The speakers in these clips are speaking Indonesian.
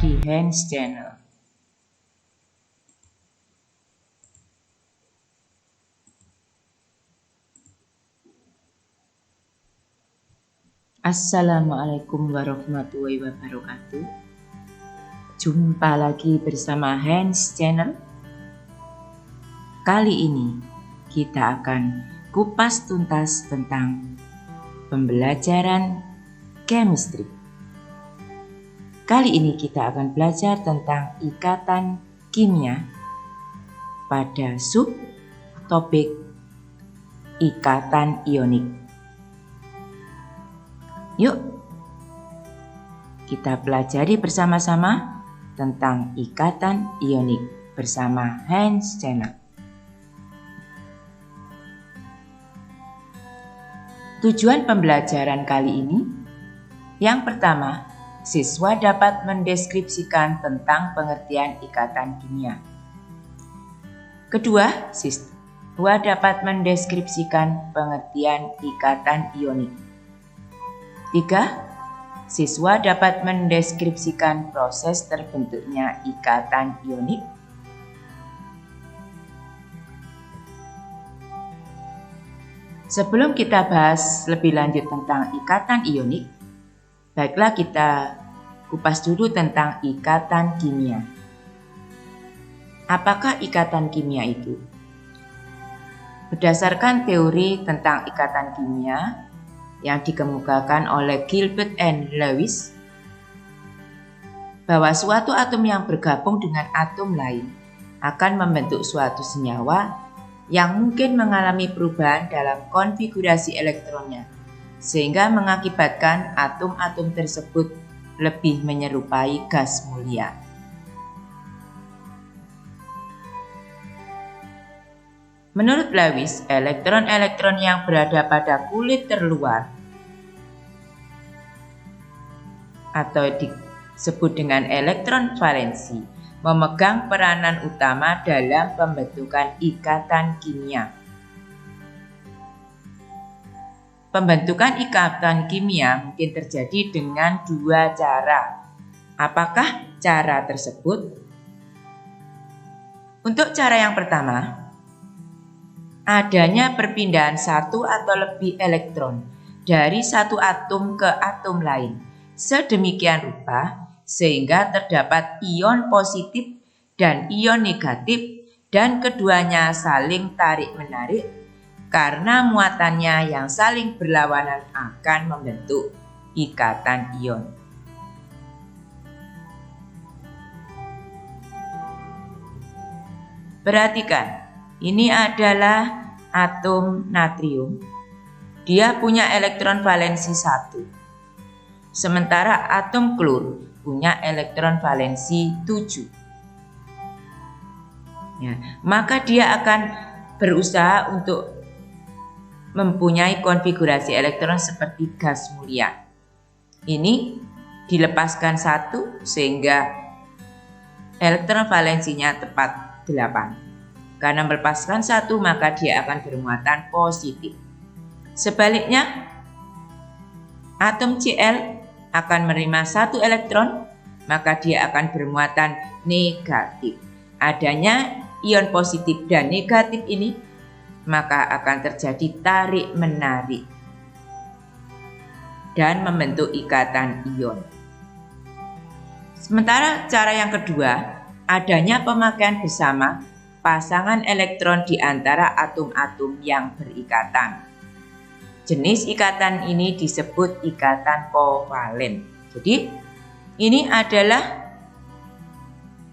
di Hands Channel. Assalamualaikum warahmatullahi wabarakatuh. Jumpa lagi bersama Hands Channel. Kali ini kita akan kupas tuntas tentang pembelajaran chemistry. Kali ini kita akan belajar tentang ikatan kimia pada subtopik ikatan ionik. Yuk, kita pelajari bersama-sama tentang ikatan ionik bersama Hands Channel. Tujuan pembelajaran kali ini, yang pertama, siswa dapat mendeskripsikan tentang pengertian ikatan kimia. Kedua, siswa dapat mendeskripsikan pengertian ikatan ionik. Tiga, siswa dapat mendeskripsikan proses terbentuknya ikatan ionik. Sebelum kita bahas lebih lanjut tentang ikatan ionik, baiklah kita kupas dulu tentang ikatan kimia. Apakah ikatan kimia itu? Berdasarkan teori tentang ikatan kimia yang dikemukakan oleh Gilbert and Lewis, bahwa suatu atom yang bergabung dengan atom lain akan membentuk suatu senyawa yang mungkin mengalami perubahan dalam konfigurasi elektronnya, sehingga mengakibatkan atom-atom tersebut lebih menyerupai gas mulia. Menurut Lewis, elektron-elektron yang berada pada kulit terluar atau disebut dengan elektron valensi memegang peranan utama dalam pembentukan ikatan kimia. Pembentukan ikatan kimia mungkin terjadi dengan dua cara. Apakah cara tersebut? Untuk cara yang pertama, adanya perpindahan satu atau lebih elektron dari satu atom ke atom lain sedemikian rupa sehingga terdapat ion positif dan ion negatif dan keduanya saling tarik-menarik karena muatannya yang saling berlawanan akan membentuk ikatan ion. Perhatikan, ini adalah atom natrium. Dia punya elektron valensi 1. Sementara atom klor punya elektron valensi 7. Ya, maka dia akan berusaha untuk mempunyai konfigurasi elektron seperti gas mulia. Ini dilepaskan 1 sehingga elektron valensinya tepat 8. Karena melepaskan 1 maka dia akan bermuatan positif. Sebaliknya, atom Cl akan menerima 1 elektron, maka dia akan bermuatan negatif. Adanya ion positif dan negatif ini, maka akan terjadi tarik-menarik dan membentuk ikatan ion. Sementara cara yang kedua, adanya pemakaian bersama pasangan elektron di antara atom-atom yang berikatan. Jenis ikatan ini disebut ikatan kovalen. Jadi, ini adalah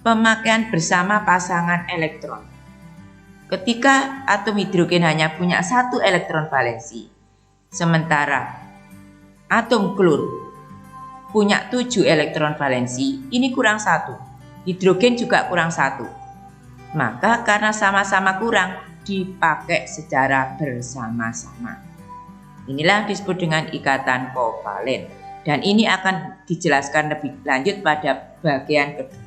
pemakaian bersama pasangan elektron. Ketika atom hidrogen hanya punya 1 elektron valensi, sementara atom klor punya 7 elektron valensi, ini kurang 1. Hidrogen juga kurang 1. Maka karena sama-sama kurang, dipakai secara bersama-sama. Inilah disebut dengan ikatan kovalen. Dan ini akan dijelaskan lebih lanjut pada bagian kedua.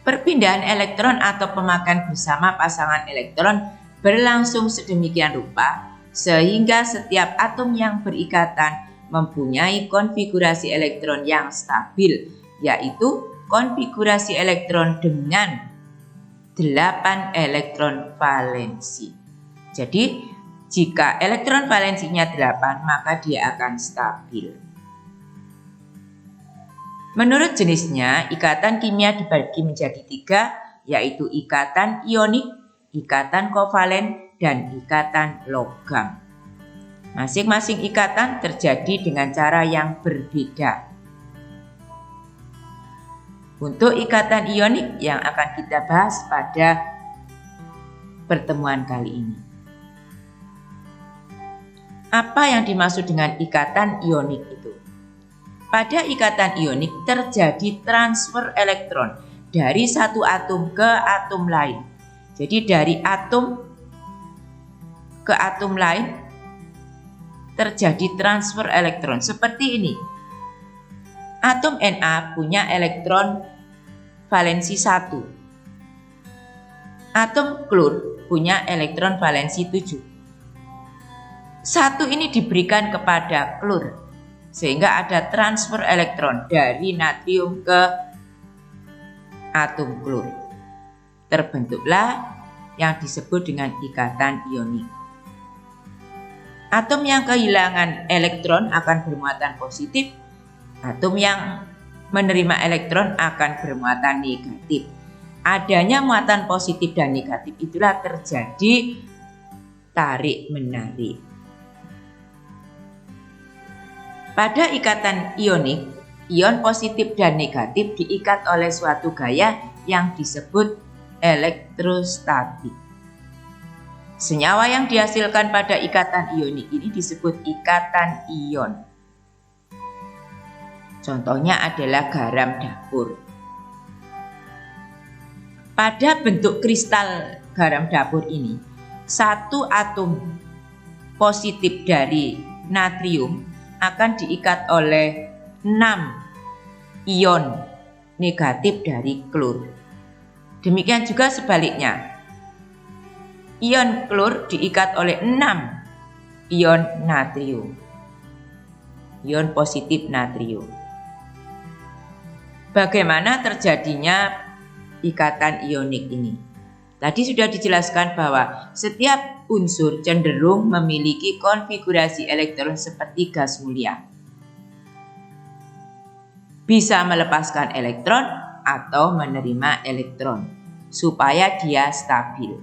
Perpindahan elektron atau pemakaian bersama pasangan elektron berlangsung sedemikian rupa sehingga setiap atom yang berikatan mempunyai konfigurasi elektron yang stabil, yaitu konfigurasi elektron dengan 8 elektron valensi. Jadi, jika elektron valensinya 8, maka dia akan stabil. Menurut jenisnya, ikatan kimia dibagi menjadi 3, yaitu ikatan ionik, ikatan kovalen, dan ikatan logam. Masing-masing ikatan terjadi dengan cara yang berbeda. Untuk ikatan ionik yang akan kita bahas pada pertemuan kali ini. Apa yang dimaksud dengan ikatan ionik itu? Pada ikatan ionik terjadi transfer elektron dari satu atom ke atom lain. Jadi dari atom ke atom lain terjadi transfer elektron seperti ini. Atom Na punya elektron valensi 1. Atom klor punya elektron valensi 7. 1 ini diberikan kepada klor sehingga ada transfer elektron dari natrium ke atom klor. Terbentuklah yang disebut dengan ikatan ionik. Atom yang kehilangan elektron akan bermuatan positif, atom yang menerima elektron akan bermuatan negatif. Adanya muatan positif dan negatif itulah terjadi tarik-menarik. Pada ikatan ionik, ion positif dan negatif diikat oleh suatu gaya yang disebut elektrostatik. Senyawa yang dihasilkan pada ikatan ionik ini disebut ikatan ion. Contohnya adalah garam dapur. Pada bentuk kristal garam dapur ini, satu atom positif dari natrium akan diikat oleh 6 ion negatif dari klor. Demikian juga sebaliknya. Ion klor diikat oleh 6 ion natrium. Ion positif natrium. Bagaimana terjadinya ikatan ionik ini? Tadi sudah dijelaskan bahwa setiap unsur cenderung memiliki konfigurasi elektron seperti gas mulia. Bisa melepaskan elektron atau menerima elektron supaya dia stabil.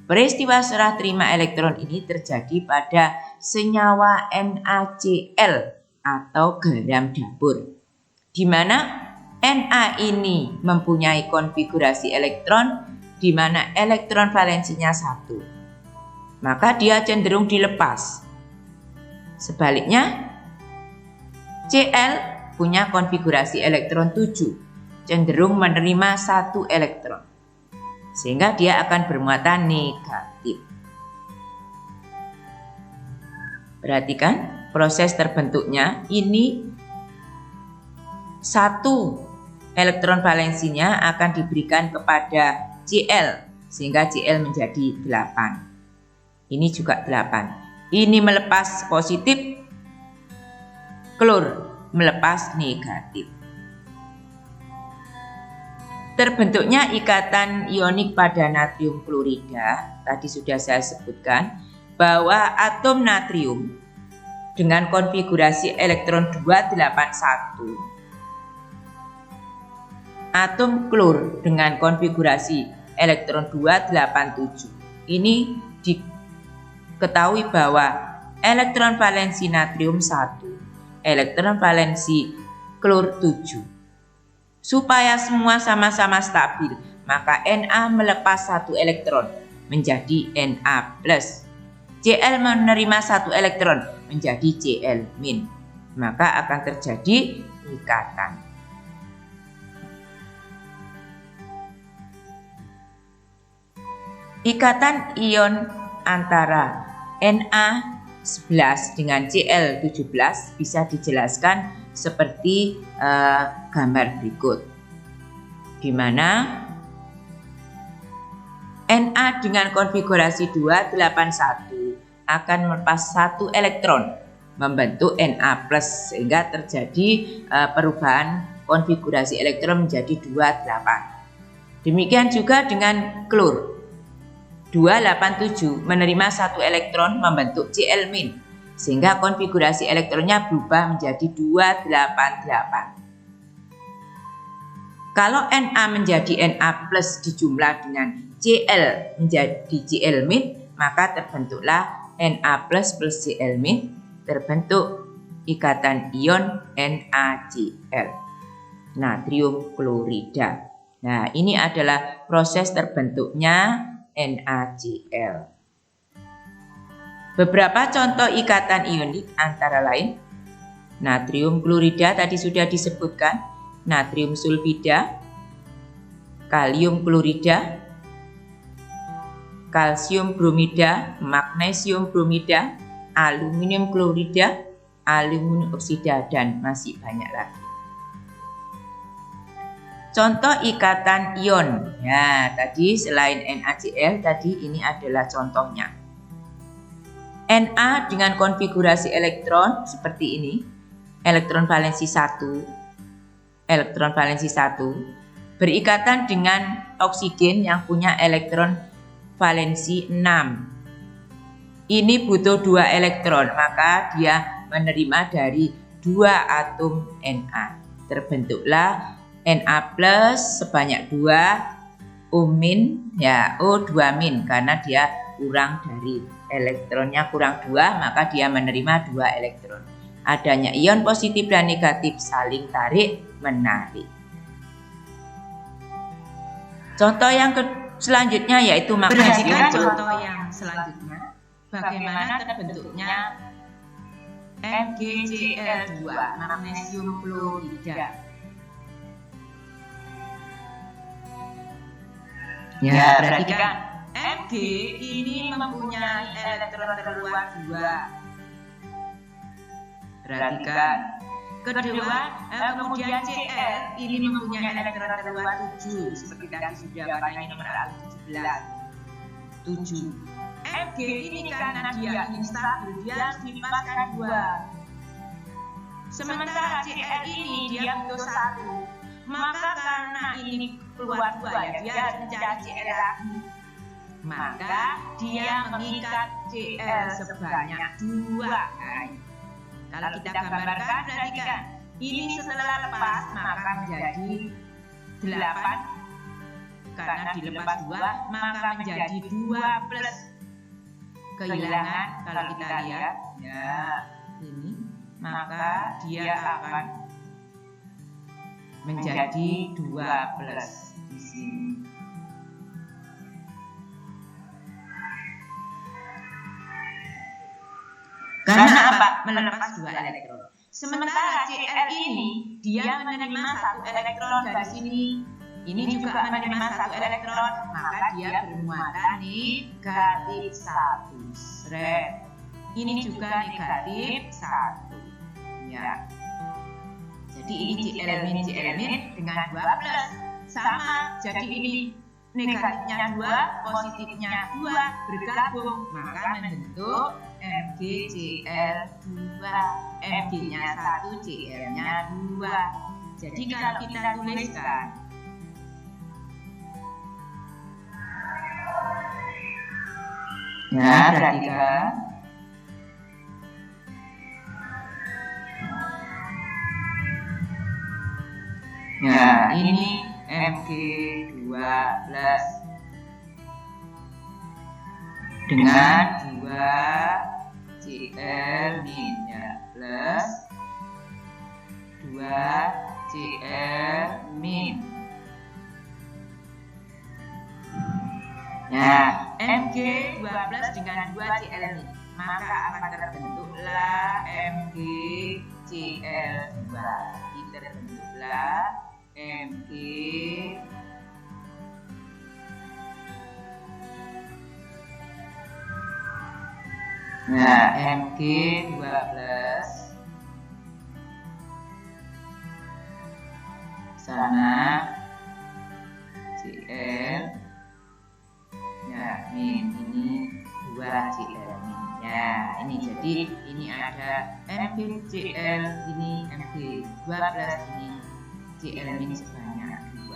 Peristiwa serah terima elektron ini terjadi pada senyawa NaCl atau garam dapur, di mana Na ini mempunyai konfigurasi elektron di mana elektron valensinya 1. Maka dia cenderung dilepas. Sebaliknya, Cl punya konfigurasi elektron 7, cenderung menerima 1 elektron. Sehingga dia akan bermuatan negatif. Perhatikan proses terbentuknya. Ini 1 elektron valensinya akan diberikan kepada Cl sehingga Cl menjadi 8. Ini juga 8. Ini melepas positif, klor melepas negatif. Terbentuknya ikatan ionik pada natrium klorida, tadi sudah saya sebutkan bahwa atom natrium dengan konfigurasi elektron 281, atom klor dengan konfigurasi elektron 287. Ini diketahui bahwa elektron valensi natrium 1, elektron valensi klor 7. Supaya semua sama-sama stabil, maka Na melepas 1 elektron menjadi Na+. Cl menerima 1 elektron menjadi Cl-. Maka akan terjadi ikatan. Ikatan ion antara Na11 dengan Cl17 bisa dijelaskan seperti gambar berikut, di mana Na dengan konfigurasi 281 akan melepas satu elektron membentuk Na+, sehingga terjadi perubahan konfigurasi elektron menjadi 28. Demikian juga dengan klor. 287 menerima satu elektron membentuk Cl-, sehingga konfigurasi elektronnya berubah menjadi 288. Kalau Na menjadi Na+ dijumlah dengan Cl menjadi Cl-, maka terbentuklah Na+ plus Cl-, terbentuk ikatan ion NaCl, natrium klorida. Nah, ini adalah proses terbentuknya NaCl. Beberapa contoh ikatan ionik antara lain natrium klorida tadi sudah disebutkan, natrium sulfida, kalium klorida, kalsium bromida, magnesium bromida, aluminium klorida, aluminium oksida, dan masih banyak lagi. Contoh ikatan ion. Ya, tadi selain NaCl tadi ini adalah contohnya. Na dengan konfigurasi elektron seperti ini. Elektron valensi 1. Elektron valensi 1 berikatan dengan oksigen yang punya elektron valensi 6. Ini butuh 2 elektron, maka dia menerima dari 2 atom Na. Terbentuklah Na+ sebanyak 2, O-, ya O2- karena dia kurang dari elektronnya kurang 2, maka dia menerima 2 elektron. Adanya ion positif dan negatif saling tarik menarik. Contoh yang selanjutnya yaitu magnesium. Perhatikan contoh yang selanjutnya. Bagaimana terbentuknya MgCl2, magnesium klorida. Ya, perhatikan. Mg ini mempunyai elektron terluar 2. Perhatikan. Kemudian Cl ini mempunyai elektron terluar 7, seperti tadi sudah karena ini nomor 17. Mg ini karena dia instabil, dia harus dilipatkan 2. Sementara Cl ini dia butuh 1. Maka karena ini keluar 2 ya, dia harus mencari Cl lagi. Maka dia mengikat Cl sebanyak 2. Nah, kalau kita gambarkan, perhatikan. Ini setelah lepas maka menjadi 8. Karena dilepas 2 maka menjadi 2 plus. Kehilangan kalau kita lihat ya ini, maka dia akan menjadi 2 plus di sini. Karena apa? Melepas 2 elektron. Sementara Cl ini dia menerima 1 elektron dari sini. Ini juga menerima 1 elektron, maka dia bermuatan negatif 1. Seret. Ini juga negatif 1. Ya. Jadi ini Cl- dengan 2 plus sama. Jadi ini negatifnya 2, positifnya 2 bergabung, maka membentuk MgCl2. Mg-nya 1, Cl-nya 2. Jadi kalau kita tuliskan ya, perhatikan. Ya, ini Mg2 plus dengan 2 Cl- ya, plus 2 Cl-. Ya, Mg2 plus dengan 2 Cl-, maka akan terbentuklah MgCl2. Terbentuklah Mg nah, Mg2 plus sama Cl, ya, ini 2 Cl-. Ya, ini jadi ini ada MgCl, ini Mg2+, ini Cl min sebanyak 2.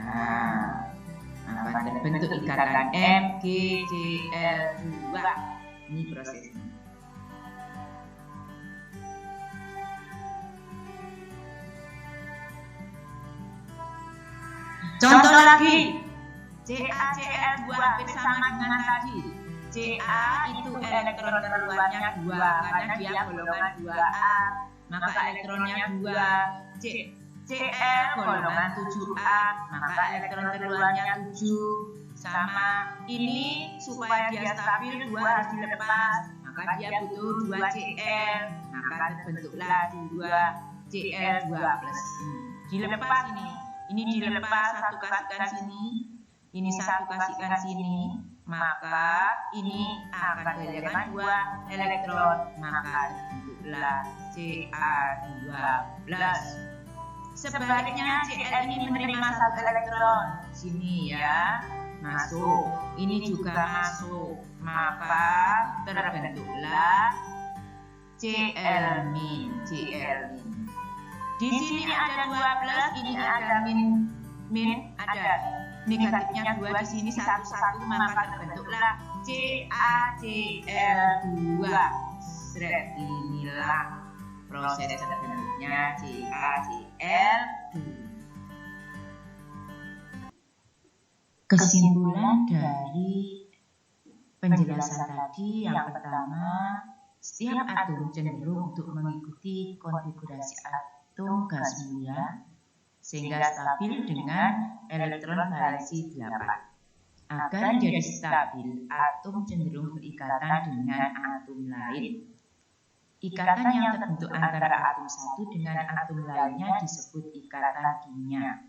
Nah, maka terbentuk ikatan MgCl2. Ini prosesnya. Contoh lagi, CaCl2 hampir sama dengan tadi. Ca itu elektron terluarnya 2 karena dia golongan 2A, maka elektronnya 2. Cl golongan 7A, maka elektron terluarnya 7. Sama ini supaya dia stabil 2 harus dilepas, maka dia butuh 2 Cl, maka terbentuklah 2 Cl2+. Dilepas ini dilepas, satu kasihkan sini, ini satu kasihkan sini, maka ini akan kehilangan 2 elektron, maka terbentuklah Ca2+. Sebaliknya Cl ini menerima 1 elektron, sini ya, masuk, ini juga masuk, maka terbentuklah Cl min. Di sini ada 2+, ini ada min, ada negatifnya 2 di sini 1, maka terbentuklah CaCl2. Inilah proses terbentuknya CaCl2. Kesimpulan dari penjelasan tadi, yang pertama, setiap atom cenderung untuk mengikuti konfigurasi atom gas mulia sehingga stabil dengan elektron valensi 8. Agar menjadi stabil, atom cenderung berikatan dengan atom lain. Ikatan yang terbentuk antara atom satu dengan atom lainnya disebut ikatan kimia.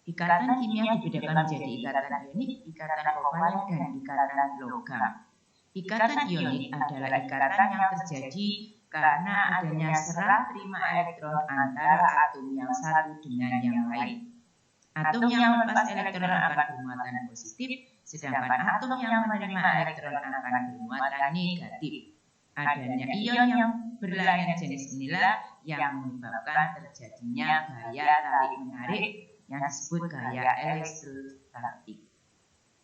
Ikatan kimia dibedakan menjadi ikatan ionik, ikatan kovalen, dan ikatan logam. Ikatan ionik adalah ikatan yang terjadi karena adanya serah terima elektron antara atom yang satu dengan yang lain. Atom yang melepas elektron akan bermuatan positif, sedangkan atom yang menerima elektron akan bermuatan negatif. Adanya ion yang berlainan jenis inilah yang menyebabkan terjadinya gaya tarik-menarik yang disebut gaya elektrostatik.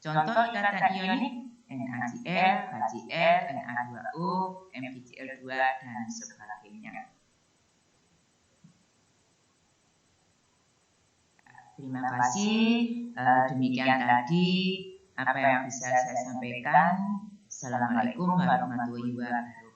Contoh ikatan ionik NaCl, HCl, Na2O, MgCl2, dan sebagainya. Terima kasih. Demikian tadi apa yang bisa saya sampaikan. Assalamualaikum warahmatullahi wabarakatuh.